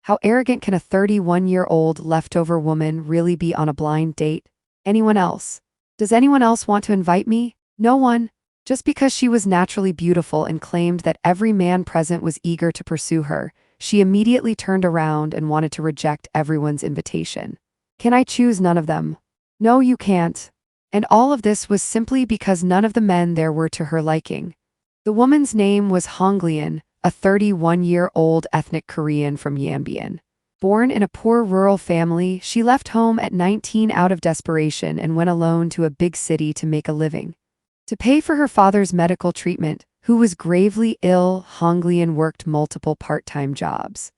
How arrogant can a 31-year-old leftover woman really be on a blind date? Anyone else? Does anyone else want to invite me? No one. Just because she was naturally beautiful and claimed that every man present was eager to pursue her, she immediately turned around and wanted to reject everyone's invitation. Can I choose none of them? No, you can't. And all of this was simply because none of the men there were to her liking. The woman's name was Hunglian, a 31-year-old ethnic Korean from Yanbian. Born in a poor rural family, she left home at 19 out of desperation and went alone to a big city to make a living. To pay for her father's medical treatment, who was gravely ill, Hunglian worked multiple part-time jobs.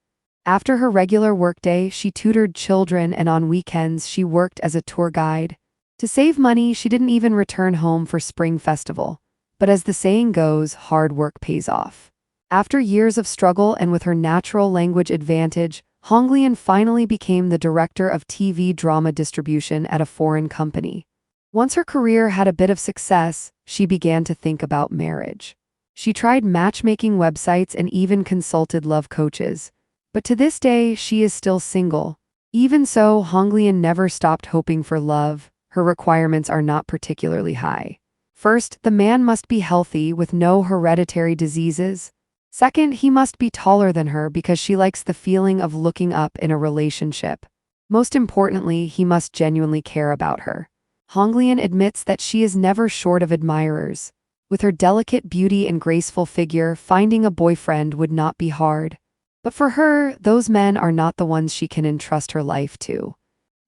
After her regular workday, she tutored children, and on weekends she worked as a tour guide. To save money, she didn't even return home for Spring Festival. But as the saying goes, hard work pays off. After years of struggle and with her natural language advantage, Hunglian finally became the director of TV drama distribution at a foreign company. Once her career had a bit of success, she began to think about marriage. She tried matchmaking websites and even consulted love coaches. But to this day, she is still single. Even so, Hunglian never stopped hoping for love. Her requirements are not particularly high. First, the man must be healthy with no hereditary diseases. Second, he must be taller than her because she likes the feeling of looking up in a relationship. Most importantly, he must genuinely care about her. Hunglian admits that she is never short of admirers. With her delicate beauty and graceful figure, finding a boyfriend would not be hard. But for her, those men are not the ones she can entrust her life to.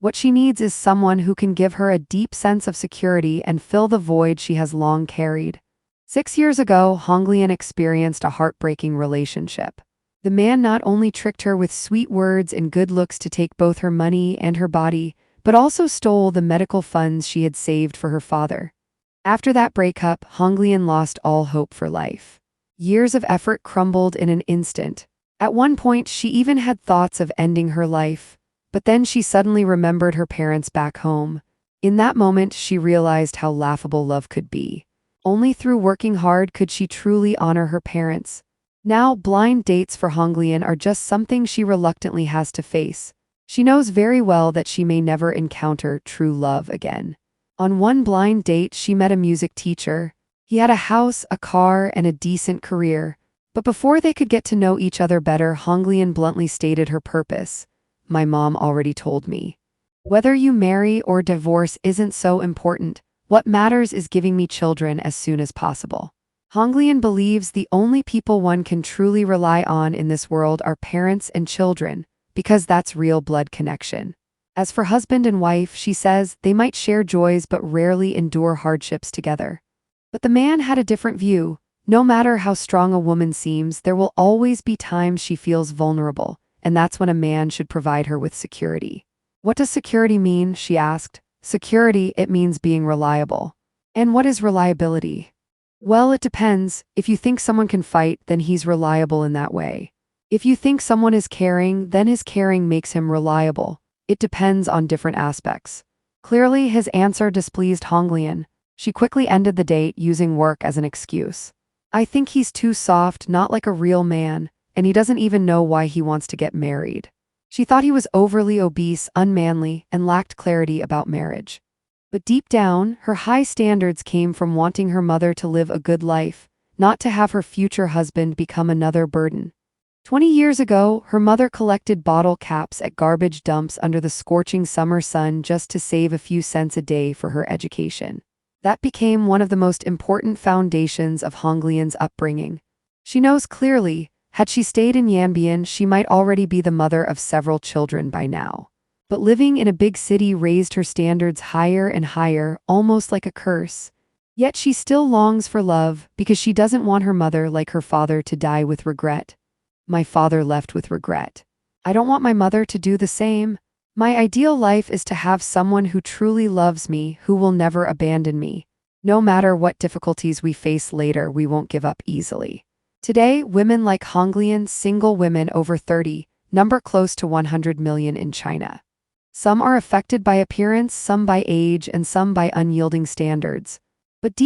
What she needs is someone who can give her a deep sense of security and fill the void she has long carried. 6 years ago, Hunglian experienced a heartbreaking relationship. The man not only tricked her with sweet words and good looks to take both her money and her body, but also stole the medical funds she had saved for her father. After that breakup, Hunglian lost all hope for life. Years of effort crumbled in an instant. At one point, she even had thoughts of ending her life. But then she suddenly remembered her parents back home. In that moment, she realized how laughable love could be. Only through working hard could she truly honor her parents. Now, blind dates for Hunglian are just something she reluctantly has to face. She knows very well that she may never encounter true love again. On one blind date, she met a music teacher. He had a house, a car, and a decent career. But before they could get to know each other better, Hunglian bluntly stated her purpose. My mom already told me. Whether you marry or divorce isn't so important. What matters is giving me children as soon as possible. Hunglian believes the only people one can truly rely on in this world are parents and children, because that's real blood connection. As for husband and wife, she says they might share joys but rarely endure hardships together. But the man had a different view. No matter how strong a woman seems, there will always be times she feels vulnerable. And that's when a man should provide her with security. What does security mean? She asked. Security, it means being reliable. And what is reliability? Well, it depends. If you think someone can fight, then he's reliable in that way. If you think someone is caring, then his caring makes him reliable. It depends on different aspects. Clearly, his answer displeased Hunglian. She quickly ended the date using work as an excuse. I think he's too soft, not like a real man. And he doesn't even know why he wants to get married. She thought he was overly obese, unmanly, and lacked clarity about marriage. But deep down, her high standards came from wanting her mother to live a good life, not to have her future husband become another burden. 20 years ago, her mother collected bottle caps at garbage dumps under the scorching summer sun just to save a few cents a day for her education. That became one of the most important foundations of Hunglian's upbringing. She knows clearly, had she stayed in Yanbian, she might already be the mother of several children by now. But living in a big city raised her standards higher and higher, almost like a curse. Yet she still longs for love because she doesn't want her mother, like her father, to die with regret. My father left with regret. I don't want my mother to do the same. My ideal life is to have someone who truly loves me, who will never abandon me. No matter what difficulties we face later, we won't give up easily. Today, women like Hunglian, single women over 30, number close to 100 million in China. Some are affected by appearance, some by age, and some by unyielding standards. But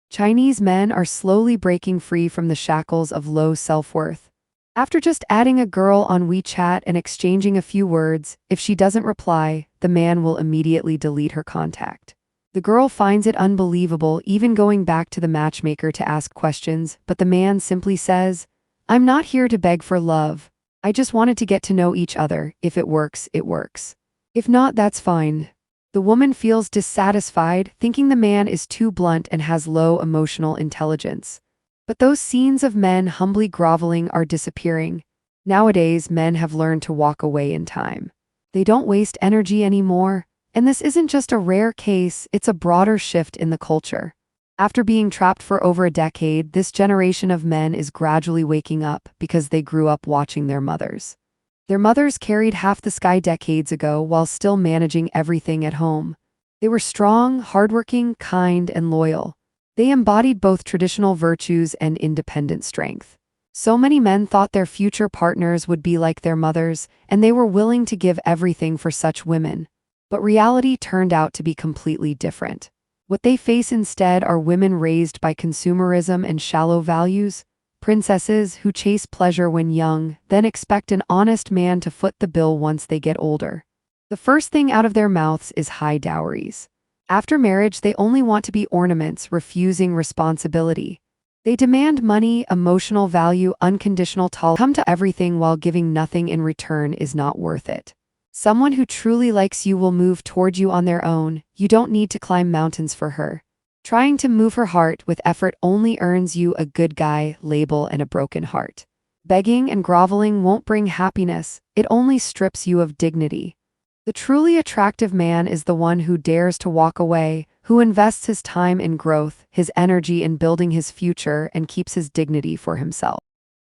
Chinese men are slowly breaking free from the shackles of low self-worth. After just adding a girl on WeChat and exchanging a few words, if she doesn't reply, the man will immediately delete her contact. The girl finds it unbelievable, even going back to the matchmaker to ask questions, but the man simply says, "I'm not here to beg for love. I just wanted to get to know each other. If it works, it works. If not, that's fine." The woman feels dissatisfied, thinking the man is too blunt and has low emotional intelligence. But those scenes of men humbly groveling are disappearing. Nowadays, men have learned to walk away in time. They don't waste energy anymore, and this isn't just a rare case, it's a broader shift in the culture. After being trapped for over a decade, this generation of men is gradually waking up because they grew up watching their mothers. Their mothers carried half the sky decades ago while still managing everything at home. They were strong, hardworking, kind, and loyal. They embodied both traditional virtues and independent strength. So many men thought their future partners would be like their mothers, and they were willing to give everything for such women. But reality turned out to be completely different. What they face instead are women raised by consumerism and shallow values, princesses who chase pleasure when young, then expect an honest man to foot the bill once they get older. The first thing out of their mouths is high dowries. After marriage, they only want to be ornaments, refusing responsibility. They demand money, emotional value, unconditional tolerance. Come to everything while giving nothing in return is not worth it. Someone who truly likes you will move toward you on their own. You don't need to climb mountains for her. Trying to move her heart with effort only earns you a good guy label and a broken heart. Begging and groveling won't bring happiness, it only strips you of dignity. The truly attractive man is the one who dares to walk away, who invests his time in growth, his energy in building his future, and keeps his dignity for himself.